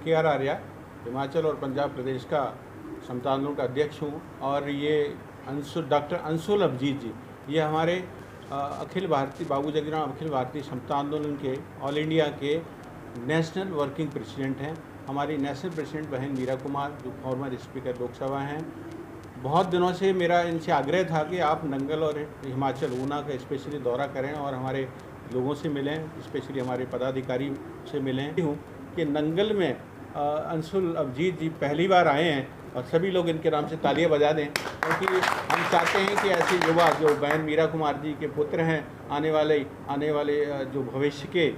KR Arya, Himachal और पंजाब प्रदेश का समता आंदोलन का अध्यक्ष हूँ। और ये डॉक्टर अंशुल अभिजीत जी, ये हमारे अखिल भारतीय बाबू जगजीवन अखिल भारतीय समता आंदोलन के ऑल इंडिया के नेशनल वर्किंग प्रेसिडेंट हैं। हमारी नेशनल प्रेसिडेंट बहन मीरा कुमार, जो फॉर्मर स्पीकर लोकसभा हैं। बहुत दिनों से मेरा इनसे आग्रह था कि आप नंगल और हिमाचल ऊना का स्पेशली दौरा करें और हमारे लोगों से मिलें, स्पेशली हमारे पदाधिकारी से मिलें। हूँ कि नंगल में अंशुल अभिजीत जी पहली बार आए हैं और सभी लोग इनके नाम से तालियां बजा दें, क्योंकि हम चाहते हैं कि ऐसे युवा जो बहन मीरा कुमार जी के पुत्र हैं, आने वाले जो भविष्य के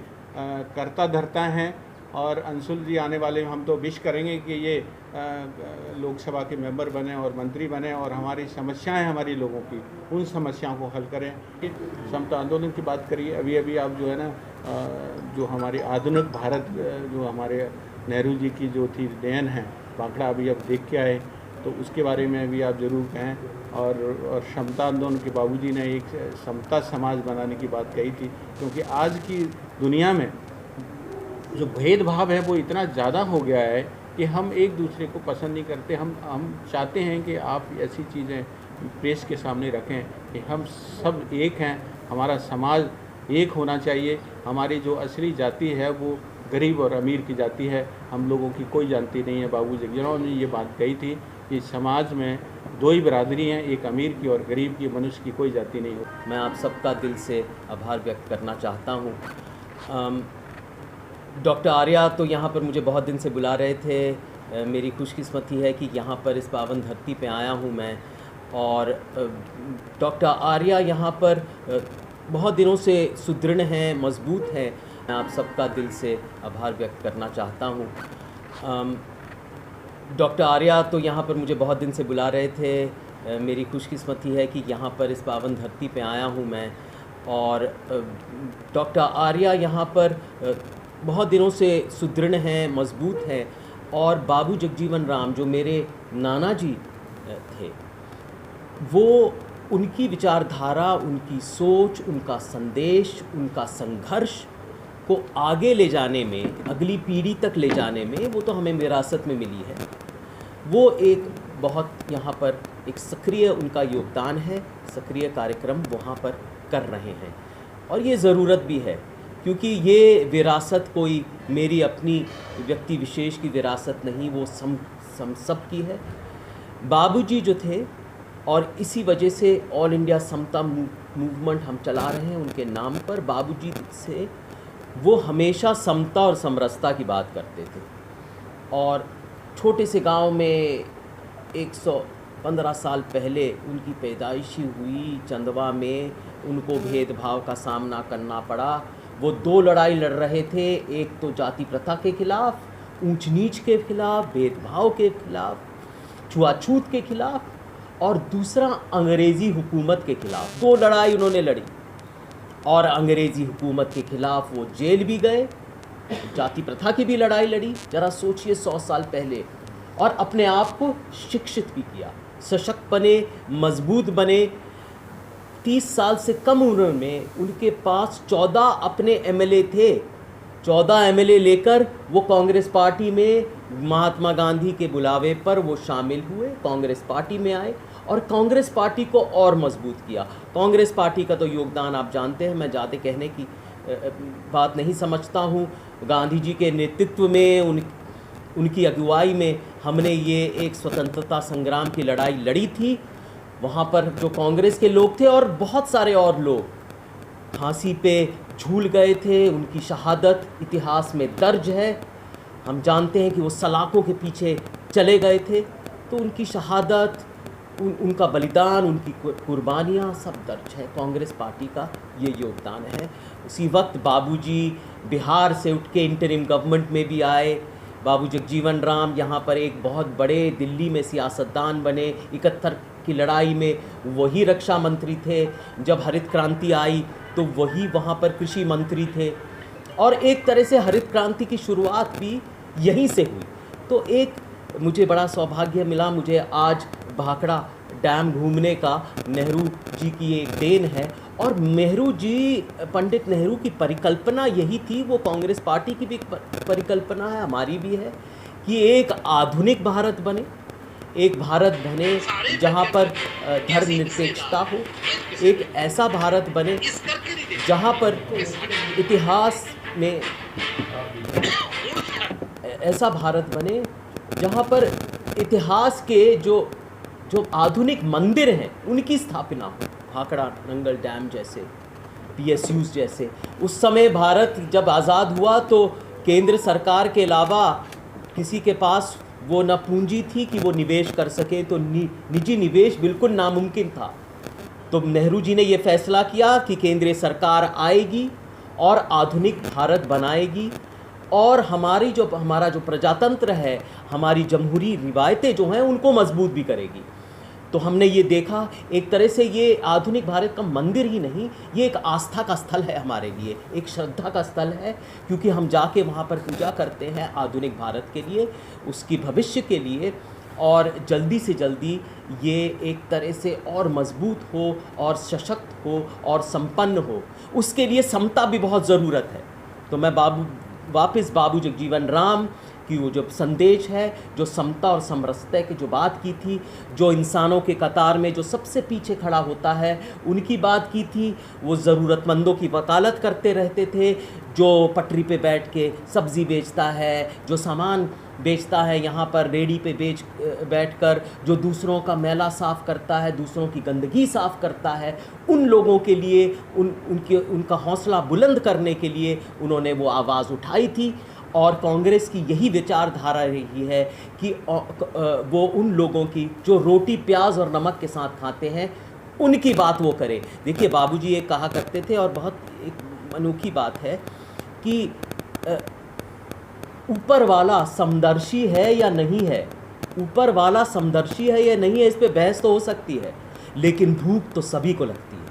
कर्ता धर्ता हैं, और अंशुल जी आने वाले हम तो विश करेंगे कि ये लोकसभा के मेंबर बने और मंत्री बने और हमारी समस्याएं हमारी लोगों की उन समस्याओं को हल करें। समता आंदोलन की बात करिए, अभी आप जो है ना जो हमारी आधुनिक भारत जो हमारे नेहरू जी की जो थी देन है, बांकड़ा अभी अब देख के आए, तो उसके बारे में भी आप ज़रूर कहें। और समता आंदोलन के बाबूजी ने एक समता समाज बनाने की बात कही थी, क्योंकि आज की दुनिया में जो भेदभाव है वो इतना ज़्यादा हो गया है कि हम एक दूसरे को पसंद नहीं करते। हम चाहते हैं कि आप ऐसी चीज़ें प्रेस के सामने रखें कि हम सब एक हैं, हमारा समाज एक होना चाहिए। हमारी जो असली जाति है वो गरीब और अमीर की जाति है, हम लोगों की कोई जाति नहीं है। बाबू जगजीवन ने ये बात कही थी कि समाज में दो ही बिरादरी हैं, एक अमीर की और गरीब की, मनुष्य की कोई जाति नहीं हो। मैं आप सबका दिल से आभार व्यक्त करना चाहता हूँ। डॉक्टर आर्या तो यहाँ पर मुझे बहुत दिन से बुला रहे थे। मेरी खुशकिस्मती है कि यहाँ पर इस पावन धरती पे आया हूँ मैं, और डॉक्टर आर्या यहाँ पर बहुत दिनों से सुदृढ़ हैं, मजबूत हैं। मैं आप सबका दिल से आभार व्यक्त करना चाहता हूँ। डॉक्टर आर्या तो यहाँ पर मुझे बहुत दिन से बुला रहे थे। मेरी खुशकिस्मती है कि यहाँ पर इस पावन धरती पे आया हूँ मैं, और डॉक्टर आर्या यहाँ पर बहुत दिनों से सुदृढ़ हैं, मजबूत हैं। और बाबू जगजीवन राम जो मेरे नाना जी थे, वो उनकी विचारधारा, उनकी सोच, उनका संदेश, उनका संघर्ष को आगे ले जाने में, अगली पीढ़ी तक ले जाने में, वो तो हमें विरासत में मिली है। वो एक बहुत यहाँ पर एक सक्रिय उनका योगदान है, सक्रिय कार्यक्रम वहाँ पर कर रहे हैं, और ये ज़रूरत भी है, क्योंकि ये विरासत कोई मेरी अपनी व्यक्ति विशेष की विरासत नहीं, वो सब की है। बाबूजी जो थे, और इसी वजह से ऑल इंडिया समता मूवमेंट हम चला रहे हैं उनके नाम पर। बाबूजी से वो हमेशा समता और समरसता की बात करते थे, और छोटे से गांव में 115 साल पहले उनकी पैदाइशी हुई चंदवा में, उनको भेदभाव का सामना करना पड़ा। वो दो लड़ाई लड़ रहे थे, एक तो जाति प्रथा के खिलाफ, ऊंच नीच के खिलाफ, भेदभाव के खिलाफ, छुआछूत के खिलाफ, और दूसरा अंग्रेज़ी हुकूमत के खिलाफ। दो लड़ाई उन्होंने लड़ी, और अंग्रेज़ी हुकूमत के खिलाफ वो जेल भी गए, जाति प्रथा की भी लड़ाई लड़ी। जरा सोचिए 100 साल पहले, और अपने आप को शिक्षित भी किया, सशक्त बने, मजबूत बने। 30 साल से कम उम्र में उनके पास 14 अपने एमएलए थे। 14 एमएलए लेकर वो कांग्रेस पार्टी में महात्मा गांधी के बुलावे पर वो शामिल हुए, कांग्रेस पार्टी में आए, और कांग्रेस पार्टी को और मजबूत किया। कांग्रेस पार्टी का तो योगदान आप जानते हैं, मैं ज़्यादा कहने की बात नहीं समझता हूँ। गांधी जी के नेतृत्व में, उनकी अगुवाई में हमने ये एक स्वतंत्रता संग्राम की लड़ाई लड़ी थी। वहाँ पर जो कांग्रेस के लोग थे और बहुत सारे और लोग फांसी पे झूल गए थे। उनकी शहादत इतिहास में दर्ज है। हम जानते हैं कि वो सलाखों के पीछे चले गए थे, तो उनकी शहादत, उनका बलिदान, उनकी कुर्बानियाँ सब दर्ज है। कांग्रेस पार्टी का ये योगदान है। उसी वक्त बाबूजी बिहार से उठ के इंटरिम गवर्नमेंट में भी आए। बाबू जगजीवन राम यहाँ पर एक बहुत बड़े दिल्ली में सियासतदान बने। 71 की लड़ाई में वही रक्षा मंत्री थे। जब हरित क्रांति आई तो वही वहाँ पर कृषि मंत्री थे, और एक तरह से हरित क्रांति की शुरुआत भी यहीं से हुई। तो एक मुझे बड़ा सौभाग्य मिला, मुझे आज भाखड़ा डैम घूमने का। नेहरू जी की एक देन है, और नेहरू जी, पंडित नेहरू की परिकल्पना यही थी। वो कांग्रेस पार्टी की भी परिकल्पना है, हमारी भी है, कि एक आधुनिक भारत बने, एक भारत बने जहाँ पर धर्मनिरपेक्षता हो, एक ऐसा भारत बने जहाँ पर इतिहास में ऐसा भारत बने जहाँ पर इतिहास के जो आधुनिक मंदिर हैं उनकी स्थापना हो, भाखड़ा नंगल डैम जैसे, PSUs जैसे। उस समय भारत जब आज़ाद हुआ तो केंद्र सरकार के अलावा किसी के पास वो न पूंजी थी कि वो निवेश कर सके, तो निजी निवेश बिल्कुल नामुमकिन था। तो नेहरू जी ने ये फैसला किया कि केंद्रीय सरकार आएगी और आधुनिक भारत बनाएगी और हमारा जो प्रजातंत्र है, हमारी जमहूरी रिवायतें जो हैं उनको मजबूत भी करेगी। तो हमने ये देखा, एक तरह से ये आधुनिक भारत का मंदिर ही नहीं, ये एक आस्था का स्थल है हमारे लिए, एक श्रद्धा का स्थल है, क्योंकि हम जाके वहाँ पर पूजा करते हैं आधुनिक भारत के लिए, उसकी भविष्य के लिए, और जल्दी से जल्दी ये एक तरह से और मजबूत हो और सशक्त हो और संपन्न हो। उसके लिए समता भी बहुत ज़रूरत है। तो मैं वापस बाबू जगजीवन राम की वो जो संदेश है, जो समता और समरसता की जो बात की थी, जो इंसानों के कतार में जो सबसे पीछे खड़ा होता है उनकी बात की थी। वो ज़रूरतमंदों की वकालत करते रहते थे, जो पटरी पे बैठ के सब्ज़ी बेचता है, जो सामान बेचता है यहाँ पर रेडी पे बैठकर, जो दूसरों का मैला साफ़ करता है, दूसरों की गंदगी साफ़ करता है, उन लोगों के लिए उनका हौसला बुलंद करने के लिए उन्होंने वो आवाज़ उठाई थी। और कांग्रेस की यही विचारधारा रही है कि वो उन लोगों की जो रोटी प्याज और नमक के साथ खाते हैं उनकी बात वो करे। देखिए बाबूजी ये कहा करते थे, और बहुत एक अनोखी बात है कि ऊपर वाला समदर्शी है या नहीं है, ऊपर वाला समदर्शी है या नहीं है, इस पे बहस तो हो सकती है, लेकिन भूख तो सभी को लगती है।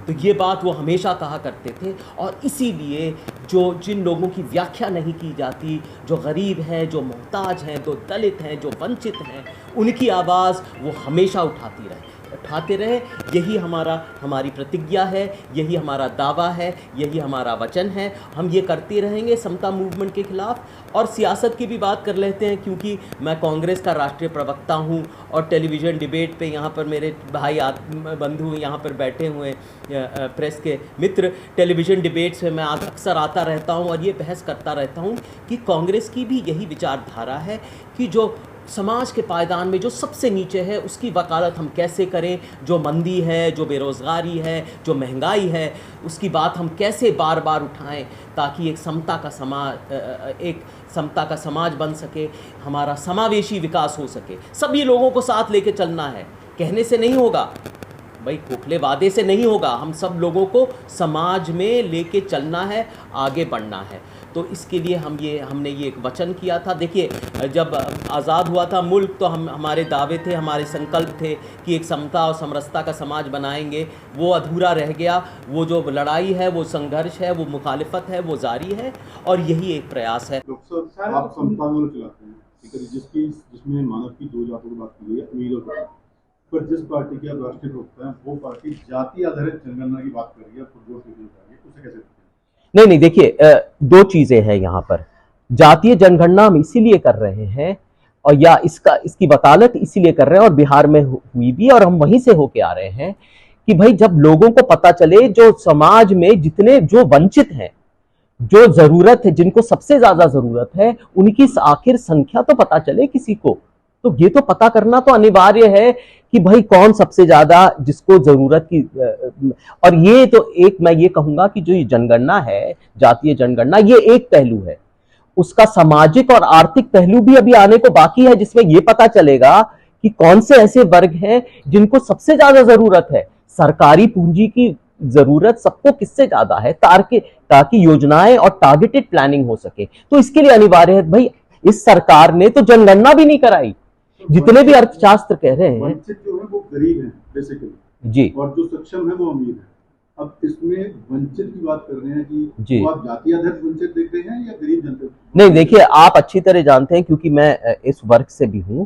तो ये बात वो हमेशा कहा करते थे, और इसीलिए जिन लोगों की व्याख्या नहीं की जाती, जो गरीब हैं, जो मोहताज हैं, जो दलित हैं, जो वंचित हैं, उनकी आवाज़ वो हमेशा उठाते रहे। यही हमारी प्रतिज्ञा है, यही हमारा दावा है, यही हमारा वचन है। हम ये करते रहेंगे समता मूवमेंट के खिलाफ। और सियासत की भी बात कर लेते हैं, क्योंकि मैं कांग्रेस का राष्ट्रीय प्रवक्ता हूं, और टेलीविज़न डिबेट पे यहाँ पर मेरे भाई बंधु यहाँ पर बैठे हुए प्रेस के मित्र, टेलीविज़न डिबेट्स में मैं अक्सर आता रहता हूँ और ये बहस करता रहता हूँ कि कांग्रेस की भी यही विचारधारा है कि जो समाज के पायदान में जो सबसे नीचे है उसकी वकालत हम कैसे करें, जो मंदी है, जो बेरोज़गारी है, जो महंगाई है, उसकी बात हम कैसे बार बार उठाएं ताकि एक समता का समाज बन सके, हमारा समावेशी विकास हो सके। सभी लोगों को साथ लेके चलना है, कहने से नहीं होगा भाई, खोखले वादे से नहीं होगा, हम सब लोगों को समाज में लेके चलना है, आगे बढ़ना है। तो इसके लिए हमने ये एक वचन किया था। देखिए जब आज़ाद हुआ था मुल्क, तो हमारे दावे थे, हमारे संकल्प थे कि एक समता और समरसता का समाज बनाएंगे। वो अधूरा रह गया। वो जो लड़ाई है, वो संघर्ष है, वो मुखालिफत है, वो जारी है, और यही एक प्रयास है। डॉक्टर साहब, आप समता आंदोलन चलाते हैं, जिसमें मानव की दो जातों की बात की गई है, अमीर और गरीब, पर जिस पार्टी के आप राष्ट्रीय प्रवक्ता हैं वो पार्टी जाति आधारित जनगणना की बात कर रही है, उसे कैसे? नहीं, देखिए दो चीजें हैं यहाँ पर। जातीय जनगणना हम इसीलिए कर रहे हैं, और या इसकी वकालत इसीलिए कर रहे हैं, और बिहार में हुई भी, और हम वहीं से होके आ रहे हैं कि भाई जब लोगों को पता चले जो समाज में जितने जो वंचित हैं, जो जरूरत है, जिनको सबसे ज्यादा जरूरत है, उनकी आखिर संख्या तो पता चले किसी को। तो ये तो पता करना तो अनिवार्य है कि भाई कौन सबसे ज्यादा जिसको जरूरत की। और ये तो एक मैं ये कहूंगा कि जो ये जनगणना है, जातीय जनगणना, ये एक पहलू है। उसका सामाजिक और आर्थिक पहलू भी अभी आने को बाकी है, जिसमें ये पता चलेगा कि कौन से ऐसे वर्ग हैं जिनको सबसे ज्यादा जरूरत है। सरकारी पूंजी की जरूरत सबको किससे ज्यादा है, ताकि योजनाएं और टारगेटेड प्लानिंग हो सके। तो इसके लिए अनिवार्य है भाई, इस सरकार ने तो जनगणना भी नहीं कराई। जितने भी अर्थशास्त्र कह रहे हैं, वंचित जो है वो गरीब हैं बेसिकली जी, और जो सक्षम है वो अमीर है। अब इसमें वंचित की बात कर रहे हैं कि वो आप जाति आधारित वंचित देख रहे हैं या गरीब जनता? नहीं, देखिए आप अच्छी तरह जानते हैं, क्योंकि मैं इस वर्ग से भी हूं,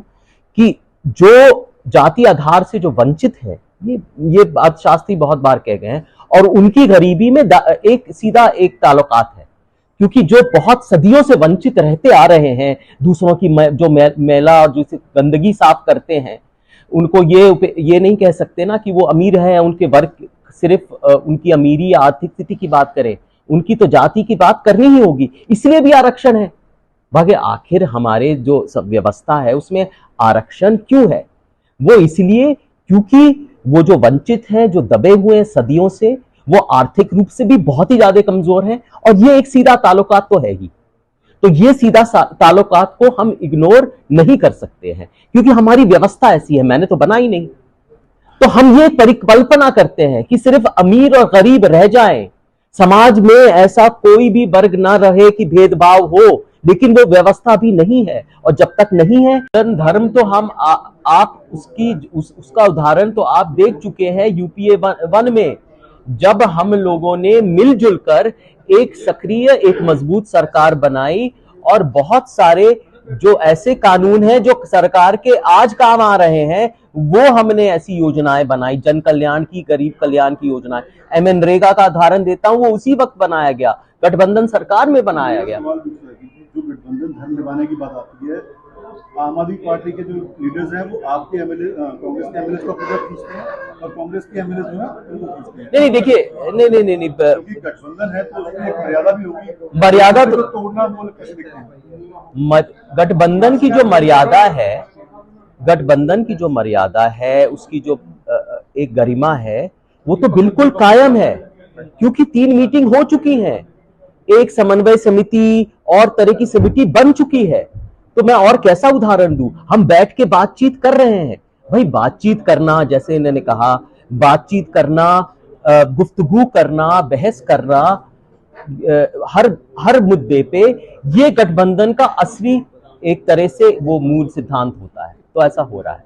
कि जो जाति आधार से जो वंचित है, ये अर्थशास्त्री बहुत बार कह गए हैं, और उनकी गरीबी में एक सीधा ताल्लुकात है। क्योंकि जो बहुत सदियों से वंचित रहते आ रहे हैं, दूसरों की जो मैला और जो गंदगी साफ करते हैं, उनको ये नहीं कह सकते ना कि वो अमीर है, उनके वर्ग सिर्फ उनकी अमीरी या आर्थिक स्थिति की बात करें, उनकी तो जाति की बात करनी ही होगी। इसलिए भी आरक्षण है। भागे आखिर हमारे जो सब व्यवस्था है उसमें आरक्षण क्यों है? वो इसलिए क्योंकि वो जो वंचित हैं, जो दबे हुए हैं सदियों से, वो आर्थिक रूप से भी बहुत ही ज्यादा कमजोर हैं, और ये एक सीधा ताल्लुकात तो है ही। तो ये सीधा ताल्लुकात को हम इग्नोर नहीं कर सकते हैं, क्योंकि हमारी व्यवस्था ऐसी है, मैंने तो बनाई नहीं। तो हम ये परिकल्पना करते हैं कि सिर्फ अमीर और गरीब रह जाएं, समाज में ऐसा कोई भी वर्ग ना रहे कि भेदभाव हो, लेकिन वो व्यवस्था भी नहीं है। और जब तक नहीं है, धर्म तो हम आप उसका उदाहरण तो आप देख चुके हैं यूपीए 1 में, जब हम लोगों ने मिलजुल कर एक सक्रिय, एक मजबूत सरकार बनाई, और बहुत सारे जो ऐसे कानून हैं जो सरकार के आज काम आ रहे हैं, वो हमने ऐसी योजनाएं बनाई, जन कल्याण की, गरीब कल्याण की योजनाएं। मनरेगा का उदाहरण देता हूं, वो उसी वक्त बनाया गया, गठबंधन सरकार में बनाया गया। जो गठबंधन धर्म निभाने की बात आती है, आम आदमी पार्टी के जो लीडर्स हैं वो आपके एमएलए, कांग्रेस के एमएलए को पूरा खींचते हैं, और कांग्रेस के एमएलए जो है उनको खींचते हैं। नहीं देखिए, नहीं क्योंकि गठबंधन है तो उसमें एक मर्यादा भी होगी। मर्यादा तो तोड़ना बोल कैसे दिखते हैं? गठबंधन की जो मर्यादा है, गठबंधन की जो मर्यादा है, उसकी जो एक गरिमा है, वो तो बिल्कुल कायम है, क्योंकि 3 मीटिंग हो चुकी हैं, एक समन्वय समिति और तरह की समिति बन चुकी है। तो मैं और कैसा उदाहरण दूं? हम बैठ के बातचीत कर रहे हैं। भाई बातचीत करना, जैसे इन्होंने कहा, बातचीत करना, गुफ्तगू करना, बहस करना हर मुद्दे पे, ये गठबंधन का असली एक तरह से वो मूल सिद्धांत होता है। तो ऐसा हो रहा है।